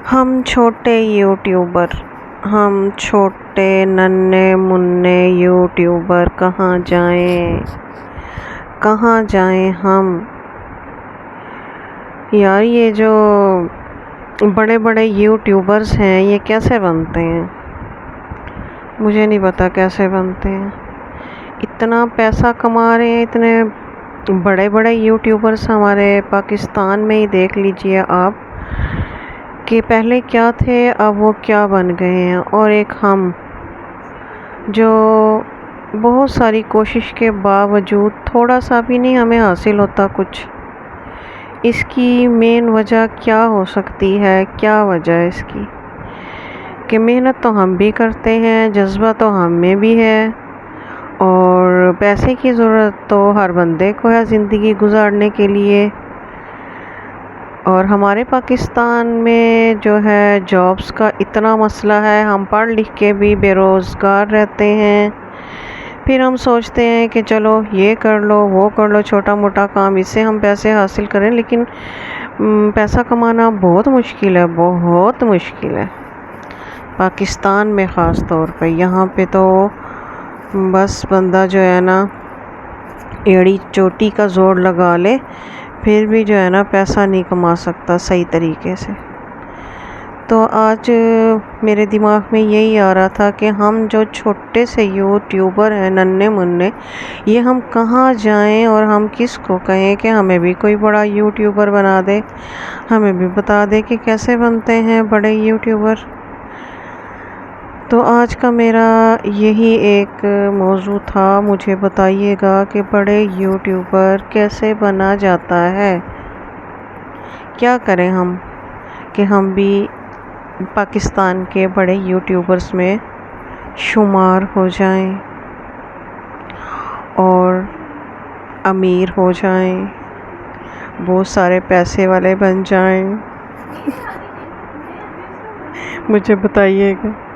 ہم چھوٹے یوٹیوبر، ہم چھوٹے ننھے منھے یوٹیوبر کہاں جائیں ہم؟ یار یہ جو بڑے بڑے یوٹیوبرز ہیں یہ کیسے بنتے ہیں؟ مجھے نہیں پتا کیسے بنتے ہیں۔ اتنا پیسہ کما رہے ہیں اتنے بڑے بڑے یوٹیوبرز ہمارے پاکستان میں ہی دیکھ لیجئے آپ کہ پہلے کیا تھے اب وہ کیا بن گئے ہیں، اور ایک ہم جو بہت ساری کوشش کے باوجود تھوڑا سا بھی نہیں ہمیں حاصل ہوتا کچھ۔ اس کی مین وجہ کیا ہو سکتی ہے؟ کیا وجہ ہے اس کی؟ کہ محنت تو ہم بھی کرتے ہیں، جذبہ تو ہم میں بھی ہے، اور پیسے کی ضرورت تو ہر بندے کو ہے زندگی گزارنے کے لیے۔ اور ہمارے پاکستان میں جو ہے جابس کا اتنا مسئلہ ہے، ہم پڑھ لکھ کے بھی بے روزگار رہتے ہیں۔ پھر ہم سوچتے ہیں کہ چلو یہ کر لو وہ کر لو، چھوٹا موٹا کام، اس سے ہم پیسے حاصل کریں، لیکن پیسہ کمانا بہت مشکل ہے، بہت مشکل ہے پاکستان میں خاص طور پہ۔ یہاں پہ تو بس بندہ جو ہے نا ایڑی چوٹی کا زور لگا لے پھر بھی جو ہے نا پیسہ نہیں کما سکتا صحیح طریقے سے۔ تو آج میرے دماغ میں یہی آ رہا تھا کہ ہم جو چھوٹے سے یوٹیوبر ہیں ننھے منھے، یہ ہم کہاں جائیں اور ہم کس کو کہیں کہ ہمیں بھی کوئی بڑا یوٹیوبر بنا دے، ہمیں بھی بتا دے کہ کیسے بنتے ہیں بڑے یوٹیوبر۔ تو آج کا میرا یہی ایک موضوع تھا، مجھے بتائیے گا کہ بڑے یوٹیوبر کیسے بنا جاتا ہے؟ کیا کریں ہم کہ ہم بھی پاکستان کے بڑے یوٹیوبرز میں شمار ہو جائیں اور امیر ہو جائیں، بہت سارے پیسے والے بن جائیں؟ مجھے بتائیے گا۔